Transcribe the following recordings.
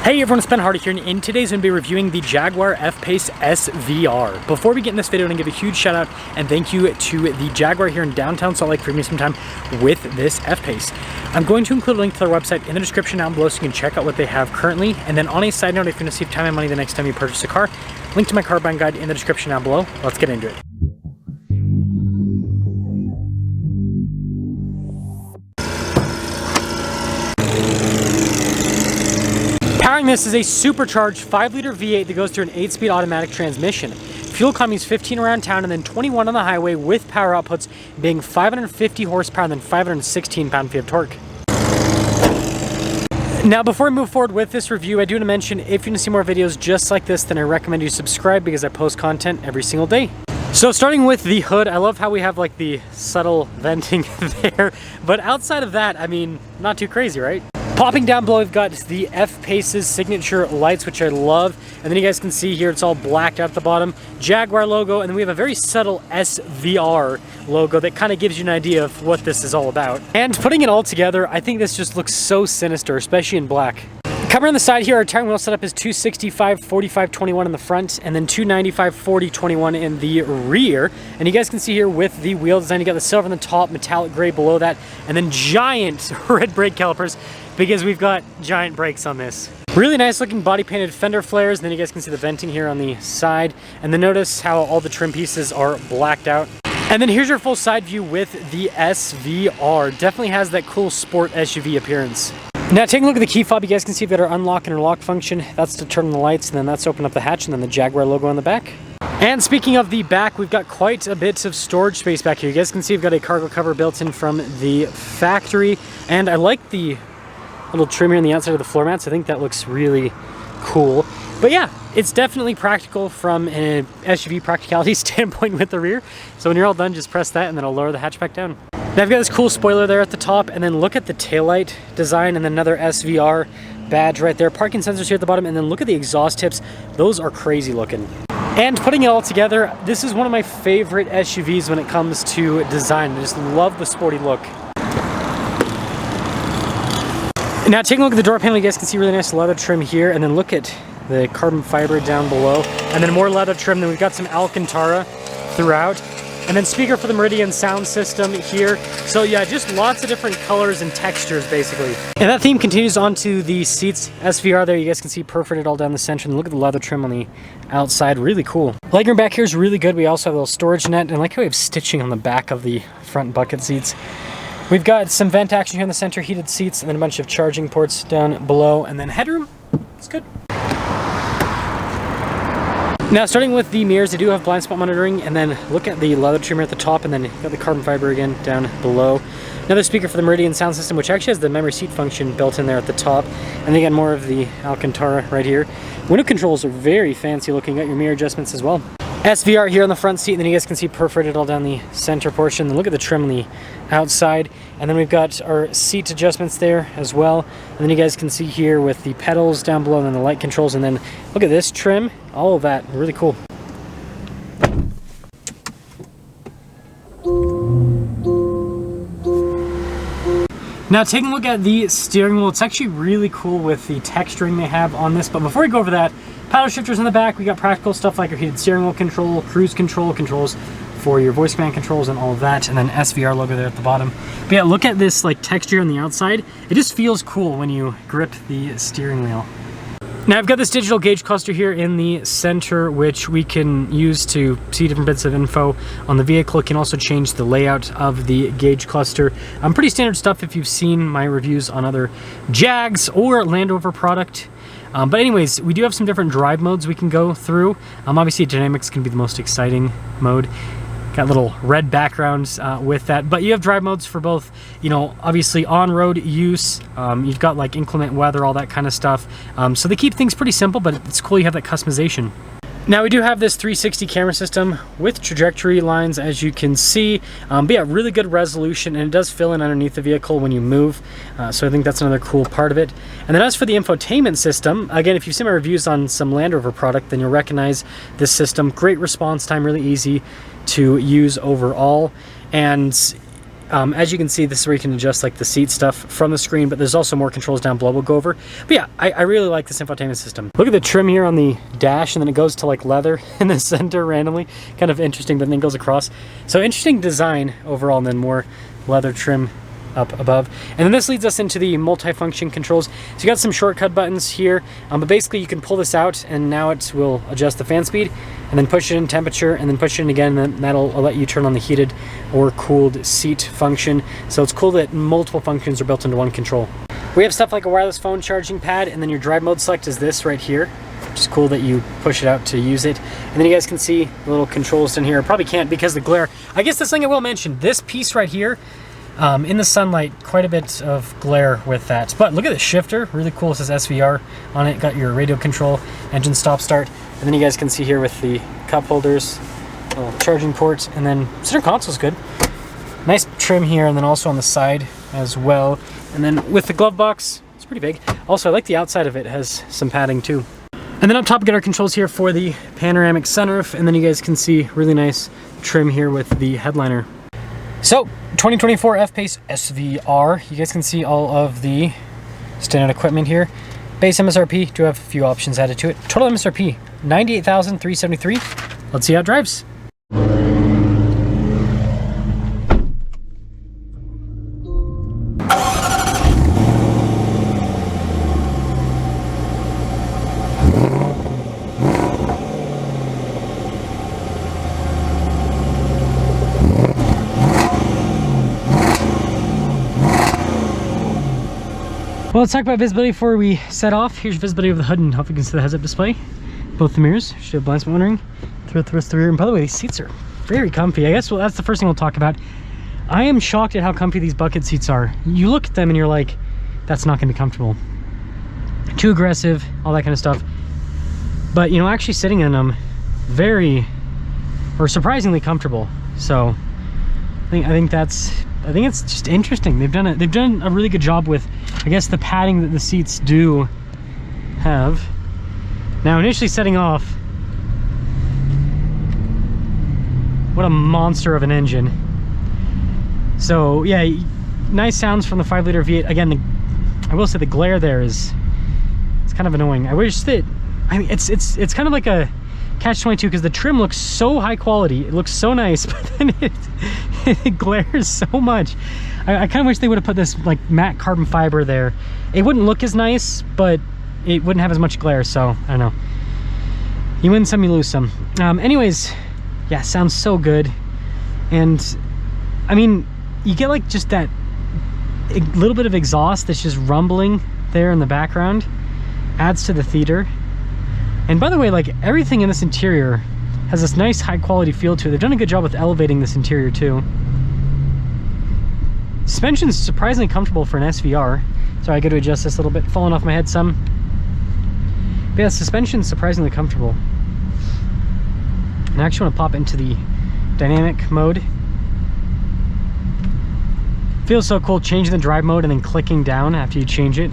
Hey everyone, it's Ben Hardy here, and in today's going to be reviewing the Jaguar F-Pace SVR. Before we get in this video, I'm going to give a huge shout out and thank you to the Jaguar here in downtown Salt Lake for giving me some time with this F-Pace. I'm going to include a link to their website in the description down below so you can check out what they have currently. And then on a side note, if you're going to save time and money the next time you purchase a car, link to my car buying guide in the description down below. Let's get into it. Powering this is a supercharged 5-liter V8 that goes through an 8-speed automatic transmission. Fuel economy is 15 around town and then 21 on the highway, with power outputs being 550 horsepower and then 516 pound-feet of torque. Now, before we move forward with this review, I do want to mention, if you want to see more videos just like this, then I recommend you subscribe because I post content every single day. So starting with the hood, I love how we have like the subtle venting there, but outside of that, I mean, not too crazy, right? Popping down below, we've got the F-Pace's signature lights, which I love. And then you guys can see here, it's all blacked out at the bottom. Jaguar logo, and then we have a very subtle SVR logo that kind of gives you an idea of what this is all about. And putting it all together, I think this just looks so sinister, especially in black. Coming on the side here, our tire wheel setup is 265/45/21 in the front, and then 295/40/21 in the rear. And you guys can see here with the wheel design, you got the silver on the top, metallic gray below that, and then giant red brake calipers, because we've got giant brakes on this. Really nice looking body painted fender flares, and then you guys can see the venting here on the side. And then notice how all the trim pieces are blacked out. And then here's your full side view with the SVR. Definitely has that cool sport SUV appearance. Now taking a look at the key fob, you guys can see we've got our unlock and our lock function. That's to turn on the lights, and then that's to open up the hatch, and then the Jaguar logo on the back. And speaking of the back, we've got quite a bit of storage space back here. You guys can see we've got a cargo cover built in from the factory, and I like the little trim here on the outside of the floor mats. I think that looks really cool. But yeah, it's definitely practical from an SUV practicality standpoint with the rear. So when you're all done, just press that and then I'll lower the hatch back down. Now I've got this cool spoiler there at the top, and then look at the taillight design and then another SVR badge right there. Parking sensors here at the bottom, and then look at the exhaust tips. Those are crazy looking. And putting it all together, this is one of my favorite SUVs when it comes to design. I just love the sporty look. Now taking a look at the door panel, you guys can see really nice leather trim here, and then look at the carbon fiber down below, and then more leather trim. Then we've got some Alcantara throughout, and then speaker for the Meridian sound system here. So yeah, just lots of different colors and textures basically. And that theme continues onto the seats. SVR there, you guys can see perforated all down the center, and look at the leather trim on the outside, really cool. Legroom back here is really good. We also have a little storage net, and I like how we have stitching on the back of the front bucket seats. We've got some vent action here in the center, heated seats, and then a bunch of charging ports down below, and then headroom. It's good. Now, starting with the mirrors, they do have blind spot monitoring, and then look at the leather trim at the top, and then you've got the carbon fiber again down below. Another speaker for the Meridian sound system, which actually has the memory seat function built in there at the top. And then again, more of the Alcantara right here. Window controls are very fancy looking. Got your mirror adjustments as well. SVR here on the front seat, and then you guys can see perforated all down the center portion. And look at the trim on the outside, and then we've got our seat adjustments there as well. And then you guys can see here with the pedals down below, and then the light controls, and then look at this trim, all of that, really cool. Now taking a look at the steering wheel, it's actually really cool with the texturing they have on this. But before we go over that, paddle shifters in the back, we got practical stuff like your heated steering wheel control, cruise control, controls for your voice command controls and all of that, and then SVR logo there at the bottom. But yeah, look at this like texture on the outside. It just feels cool when you grip the steering wheel. Now I've got this digital gauge cluster here in the center, which we can use to see different bits of info on the vehicle. It can also change the layout of the gauge cluster. Pretty standard stuff if you've seen my reviews on other Jags or Land Rover product. But anyways, we do have some different drive modes we can go through. Obviously dynamics can be the most exciting mode. Got little red backgrounds with that, but you have drive modes for both, you know, obviously on-road use. You've got like inclement weather, all that kind of stuff. So they keep things pretty simple, but it's cool you have that customization. Now we do have this 360 camera system with trajectory lines, as you can see. But yeah, really good resolution, and it does fill in underneath the vehicle when you move. So I think that's another cool part of it. And then as for the infotainment system, again, if you've seen my reviews on some Land Rover product, then you'll recognize this system. Great response time, really easy to use overall. And As you can see, this is where you can adjust like the seat stuff from the screen, but there's also more controls down below we'll go over. But yeah, I really like this infotainment system. Look at the trim here on the dash, and then it goes to like leather in the center randomly. Kind of interesting, but then goes across. So interesting design overall, and then more leather trim up above. And then this leads us into the multi-function controls. So you got some shortcut buttons here, but basically you can pull this out and now it will adjust the fan speed, and then push it in temperature, and then push it in again, and then that'll let you turn on the heated or cooled seat function. So it's cool that multiple functions are built into one control. We have stuff like a wireless phone charging pad, and then your drive mode select is this right here, which is cool that you push it out to use it. And then you guys can see the little controls in here. Probably can't because of the glare. I guess this thing I will mention, this piece right here, in the sunlight, quite a bit of glare with that. But look at the shifter, really cool. It says SVR on it. Got your radio control, engine stop start. And then you guys can see here with the cup holders, charging ports, and then center console's good. Nice trim here, and then also on the side as well. And then with the glove box, it's pretty big. Also, I like the outside of it, it has some padding too. And then up top, we get our controls here for the panoramic sunroof, and then you guys can see really nice trim here with the headliner. So, 2024 F-Pace SVR, you guys can see all of the standard equipment here. Base MSRP, do have a few options added to it. Total MSRP, $98,373. Let's see how it drives. Well, let's talk about visibility before we set off. Here's visibility of the hood, and hope you can see the heads-up display. Both the mirrors should have blind spot monitoring throughout the rest of the rear. And by the way, these seats are very comfy. I guess that's the first thing we'll talk about. I am shocked at how comfy these bucket seats are. You look at them and you're like, that's not gonna be comfortable. Too aggressive, all that kind of stuff. But you know, actually sitting in them, surprisingly comfortable. So I think it's just interesting. They've done a really good job with, I guess, the padding that the seats do have. Now, initially setting off, what a monster of an engine. So yeah, nice sounds from the 5-liter V8. Again, I will say the glare there it's kind of annoying. I wish that, I mean, it's kind of like a catch-22 because the trim looks so high quality, it looks so nice, but then it glares so much. I kind of wish they would have put this like matte carbon fiber there. It wouldn't look as nice, but it wouldn't have as much glare. So I don't know, you win some, you lose some. Anyways, yeah, sounds so good. And I mean, you get like just that little bit of exhaust that's just rumbling there in the background, adds to the theater. And by the way, like, everything in this interior has this nice high quality feel to it. They've done a good job with elevating this interior too. Suspension's surprisingly comfortable for an SVR. Sorry, I got to adjust this a little bit, falling off my head some. But yeah, suspension's surprisingly comfortable. And I actually want to pop into the dynamic mode. Feels so cool changing the drive mode and then clicking down after you change it.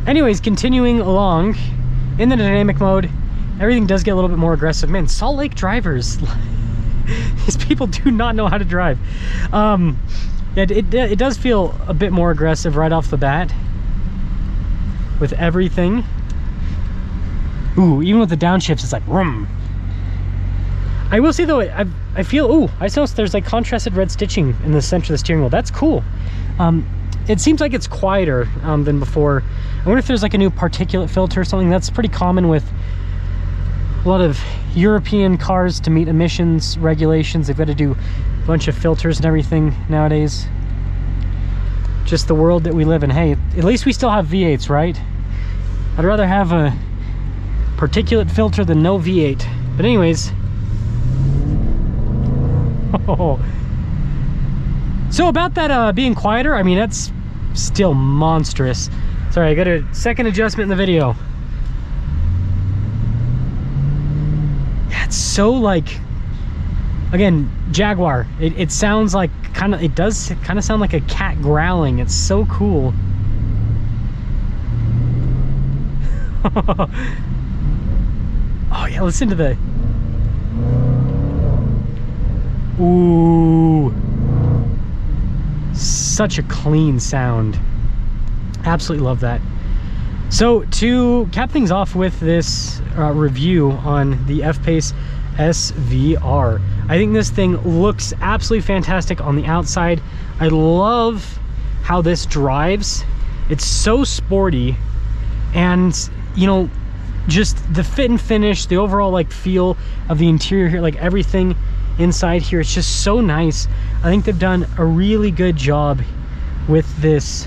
Anyways, continuing along in the dynamic mode, everything does get a little bit more aggressive. Man, Salt Lake drivers, these people do not know how to drive. It does feel a bit more aggressive right off the bat with everything. Ooh, even with the downshifts, it's like vroom. I will say though, I feel, ooh, I noticed there's like contrasted red stitching in the center of the steering wheel. That's cool. It seems like it's quieter than before. I wonder if there's like a new particulate filter or something. That's pretty common with a lot of European cars to meet emissions regulations. They've got to do a bunch of filters and everything nowadays. Just the world that we live in. Hey, at least we still have V8s, right? I'd rather have a particulate filter than no V8. But anyways. Oh. So about that being quieter, I mean, that's still monstrous. Sorry, I got a second adjustment in the video. Yeah, it's so like, again, Jaguar. It sounds like it does kind of sound like a cat growling. It's so cool. Oh yeah, listen to the... Ooh, such a clean sound. Absolutely love that. So to cap things off with this review on the F-Pace SVR, I think this thing looks absolutely fantastic on the outside. I love how this drives. It's so sporty, and you know, just the fit and finish, the overall like feel of the interior here, like everything inside here, it's just so nice. I think they've done a really good job with this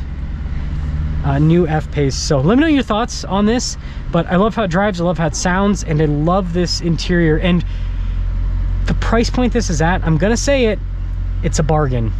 new F-Pace. So let me know your thoughts on this, but I love how it drives, I love how it sounds, and I love this interior. And the price point this is at, I'm gonna say it, it's a bargain.